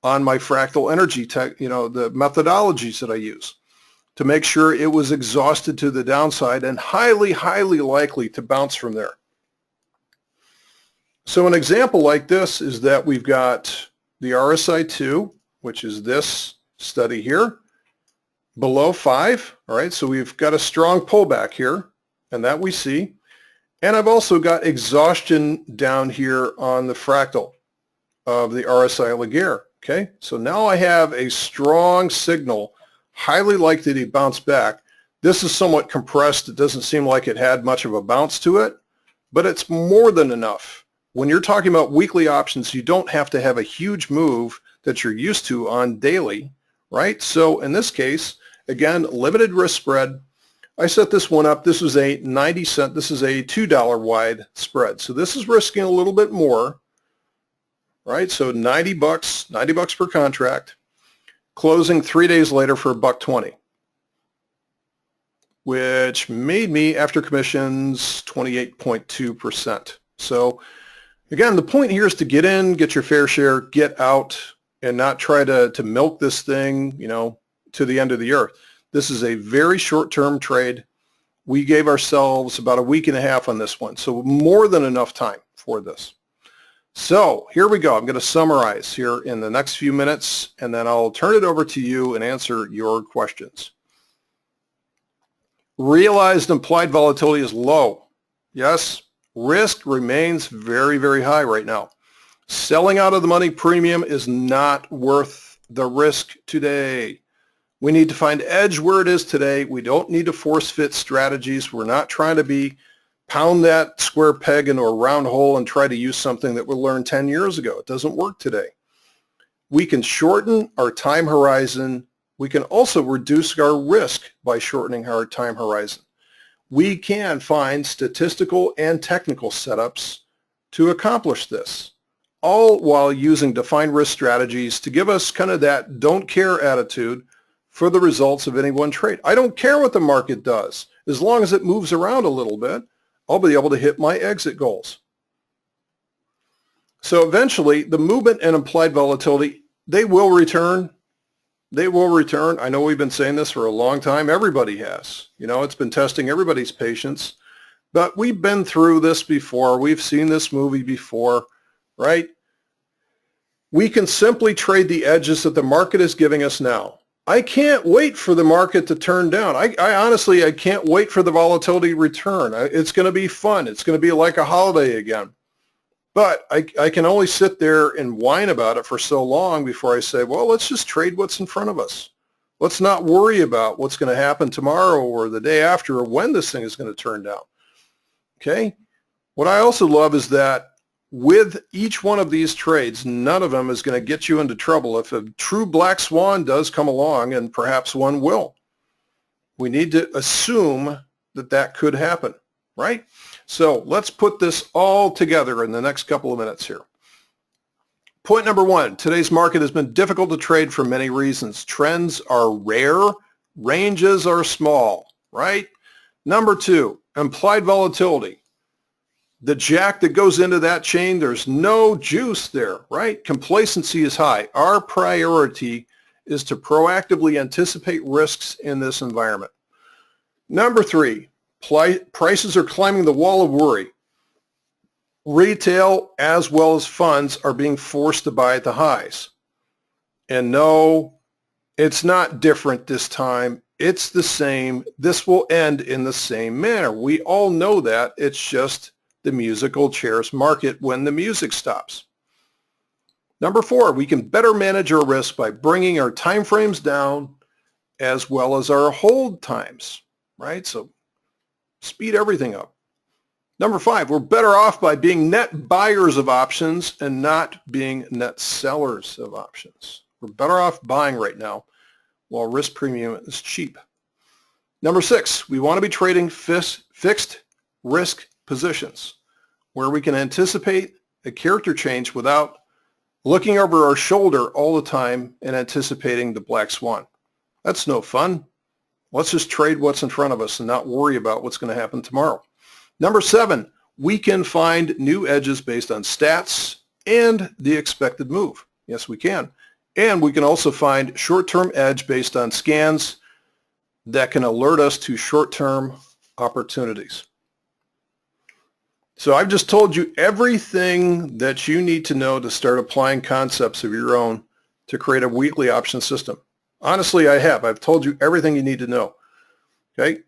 on my fractal energy tech, the methodologies that I use, to make sure it was exhausted to the downside and highly, highly likely to bounce from there. So an example like this is that we've got the RSI2, which is this study here, below 5. All right, so we've got a strong pullback here, and that we see. And I've also got exhaustion down here on the fractal of the RSILaGuerre. Okay, so now I have a strong signal, highly likely to bounce back. This is somewhat compressed. It doesn't seem like it had much of a bounce to it, but it's more than enough. When you're talking about weekly options, you don't have to have a huge move that you're used to on daily, right? So in this case, again, limited risk spread. I set this one up. This was a 90-cent. This is a $2 wide spread. So this is risking a little bit more, right? So $90 per contract, closing 3 days later for $1.20, which made me, after commissions, 28.2%. So again, the point here is to get in, get your fair share, get out, and not try to milk this thing, to the end of the earth. This is a very short-term trade. We gave ourselves about a week and a half on this one, so more than enough time for this. So here we go. I'm going to summarize here in the next few minutes, and then I'll turn it over to you and answer your questions. Realized implied volatility is low. Yes, risk remains very, very high right now. Selling out of the money premium is not worth the risk today. We need to find edge where it is today. We don't need to force fit strategies. We're not trying to pound that square peg into a round hole and try to use something that we learned 10 years ago. It doesn't work today. We can shorten our time horizon. We can also reduce our risk by shortening our time horizon. We can find statistical and technical setups to accomplish this, all while using defined risk strategies to give us kind of that don't care attitude for the results of any one trade. I don't care what the market does. As long as it moves around a little bit, I'll be able to hit my exit goals. So eventually, the movement and implied volatility, they will return. They will return. I know we've been saying this for a long time. Everybody has. It's been testing everybody's patience. But we've been through this before. We've seen this movie before, right? We can simply trade the edges that the market is giving us now. I can't wait for the market to turn down. I honestly can't wait for the volatility to return. It's going to be fun. It's going to be like a holiday again. But I can only sit there and whine about it for so long before I say, well, let's just trade what's in front of us. Let's not worry about what's going to happen tomorrow or the day after or when this thing is going to turn down. Okay? What I also love is that with each one of these trades, none of them is going to get you into trouble if a true black swan does come along, and perhaps one will. We need to assume that that could happen, right? So let's put this all together in the next couple of minutes here. Point number one, today's market has been difficult to trade for many reasons. Trends are rare, ranges are small, right? Number two, implied volatility. The jack that goes into that chain, there's no juice there, right? Complacency is high. Our priority is to proactively anticipate risks in this environment. Number three, prices are climbing the wall of worry. Retail as well as funds are being forced to buy at the highs. And no, it's not different this time. It's the same. This will end in the same manner. We all know that. It's just the musical chairs market when the music stops. Number four, we can better manage our risk by bringing our time frames down as well as our hold times, right? So speed everything up. Number five, we're better off by being net buyers of options and not being net sellers of options. We're better off buying right now while risk premium is cheap. Number six, we want to be trading fixed risk positions where we can anticipate a character change without looking over our shoulder all the time and anticipating the black swan. That's no fun. Let's just trade what's in front of us and not worry about what's going to happen tomorrow. Number seven, we can find new edges based on stats and the expected move. Yes, we can. And we can also find short-term edge based on scans that can alert us to short-term opportunities. So I've just told you everything that you need to know to start applying concepts of your own to create a weekly option system. Honestly, I have. I've told you everything you need to know. Okay?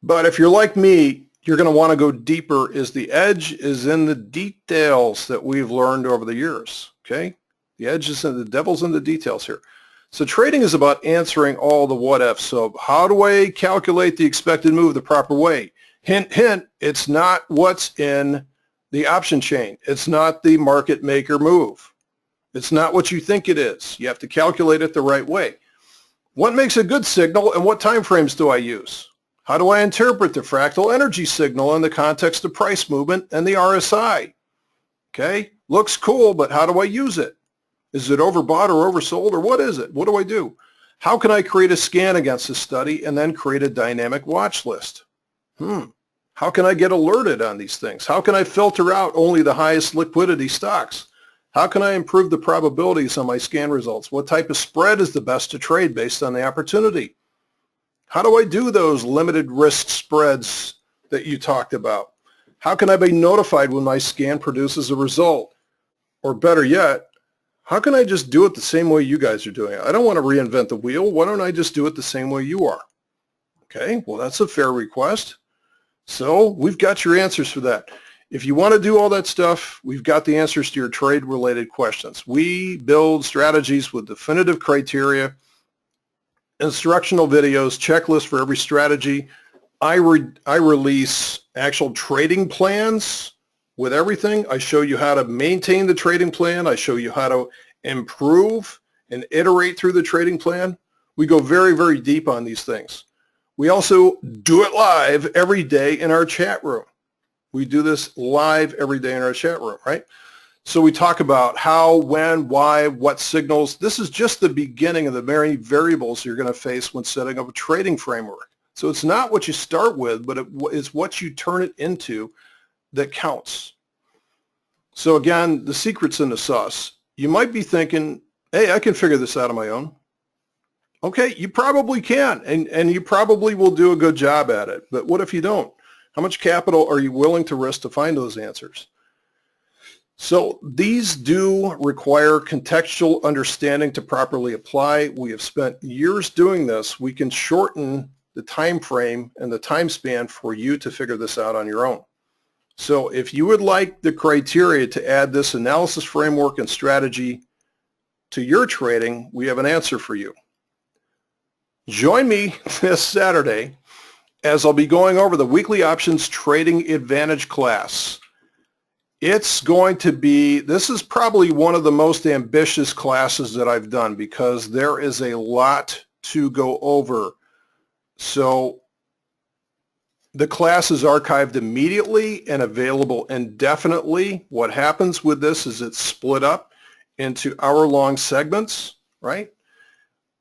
But if you're like me, you're going to want to go deeper. The edge is in the details that we've learned over the years. Okay? The edge is in the devil's in the details here. So trading is about answering all the what ifs. So how do I calculate the expected move the proper way? Hint, hint, it's not what's in the option chain. It's not the market maker move. It's not what you think it is. You have to calculate it the right way. What makes a good signal and what time frames do I use? How do I interpret the fractal energy signal in the context of price movement and the RSI? Okay, looks cool, but how do I use it? Is it overbought or oversold, or what is it? What do I do? How can I create a scan against a study and then create a dynamic watch list? How can I get alerted on these things? How can I filter out only the highest liquidity stocks? How can I improve the probabilities on my scan results? What type of spread is the best to trade based on the opportunity? How do I do those limited risk spreads that you talked about? How can I be notified when my scan produces a result? Or better yet, how can I just do it the same way you guys are doing it? I don't want to reinvent the wheel. Why don't I just do it the same way you are? Okay, well, that's a fair request. So we've got your answers for that. If you want to do all that stuff, we've got the answers to your trade-related questions. We build strategies with definitive criteria, instructional videos, checklists for every strategy. I release actual trading plans with everything. I show you how to maintain the trading plan. I show you how to improve and iterate through the trading plan. We go very, very deep on these things. We also do it live every day in our chat room. We do this live every day in our chat room, right? So we talk about how, when, why, what signals. This is just the beginning of the many variables you're going to face when setting up a trading framework. So it's not what you start with, but it's what you turn it into that counts. So again, the secret's in the sauce. You might be thinking, hey, I can figure this out on my own. Okay, you probably can, and you probably will do a good job at it. But what if you don't? How much capital are you willing to risk to find those answers? So these do require contextual understanding to properly apply. We have spent years doing this. We can shorten the time frame and the time span for you to figure this out on your own. So if you would like the criteria to add this analysis framework and strategy to your trading, we have an answer for you. Join me this Saturday as I'll be going over the weekly options trading advantage class. It's going to be, this is probably one of the most ambitious classes that I've done because there is a lot to go over. So the class is archived immediately and available indefinitely. What happens with this is it's split up into hour-long segments, right?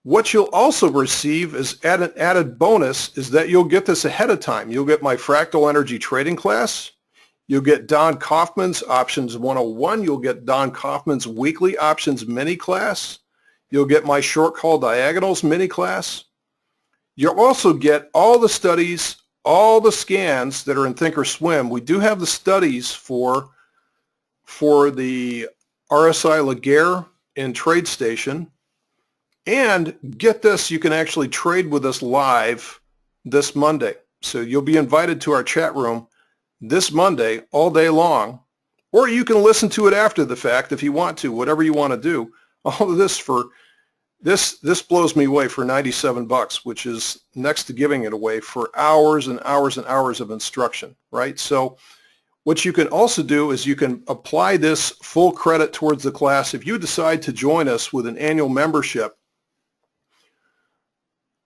What you'll also receive is an added bonus is that you'll get this ahead of time. You'll get my Fractal Energy Trading class. You'll get Don Kaufman's Options 101. You'll get Don Kaufman's Weekly Options Mini class. You'll get my Short Call Diagonals mini class. You'll also get all the studies, all the scans that are in thinkorswim. We do have the studies for the RSILaGuerre in TradeStation. And get this, you can actually trade with us live this Monday. So you'll be invited to our chat room this Monday all day long, or you can listen to it after the fact if you want to, whatever you want to do. All of this for this blows me away for $97, which is next to giving it away for hours and hours and hours of instruction, right? So what you can also do is you can apply this full credit towards the class. If you decide to join us with an annual membership,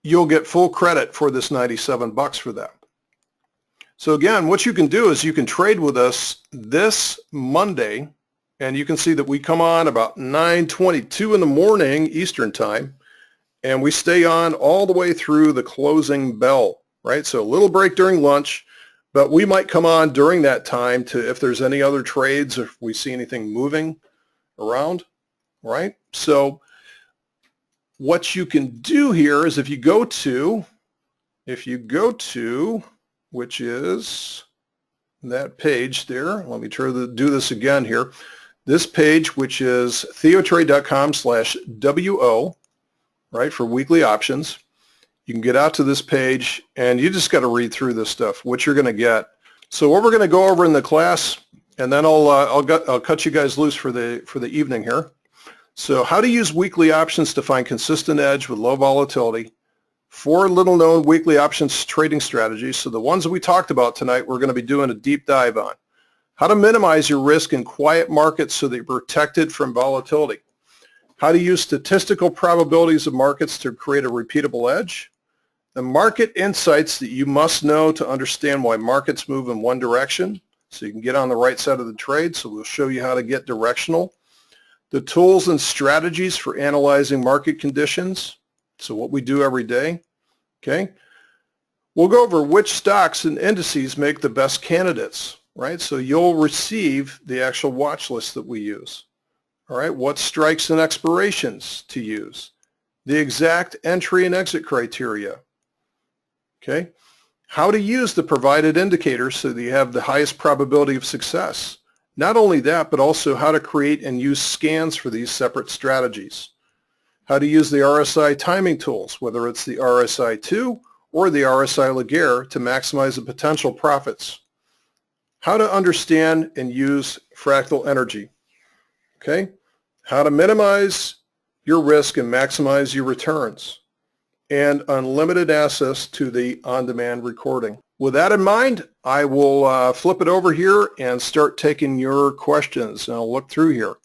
you'll get full credit for this $97 for that. So again, what you can do is you can trade with us this Monday, and you can see that we come on about 9:22 in the morning Eastern time, and we stay on all the way through the closing bell, right? So a little break during lunch, but we might come on during that time to if there's any other trades, if we see anything moving around, right? So what you can do here is if you go to, which is that page there, let me try to do this again here. This page, which is TheoTrade.com/WO, right, for weekly options. You can get out to this page, and you just got to read through this stuff, what you're going to get. So what we're going to go over in the class, and then I'll cut you guys loose for the evening here. So how to use weekly options to find consistent edge with low volatility. 4 little-known weekly options trading strategies. So the ones that we talked about tonight, we're going to be doing a deep dive on. How to minimize your risk in quiet markets so that you're protected from volatility. How to use statistical probabilities of markets to create a repeatable edge. The market insights that you must know to understand why markets move in one direction so you can get on the right side of the trade. So we'll show you how to get directional. The tools and strategies for analyzing market conditions. So what we do every day, okay? We'll go over which stocks and indices make the best candidates, right? So you'll receive the actual watch list that we use, all right? What strikes and expirations to use, the exact entry and exit criteria, okay? How to use the provided indicators so that you have the highest probability of success. Not only that, but also how to create and use scans for these separate strategies. How to use the RSI timing tools, whether it's the RSI2 or the RSILaGuerre to maximize the potential profits. How to understand and use fractal energy. Okay? How to minimize your risk and maximize your returns. And unlimited access to the on-demand recording. With that in mind, I will flip it over here and start taking your questions. And I'll look through here.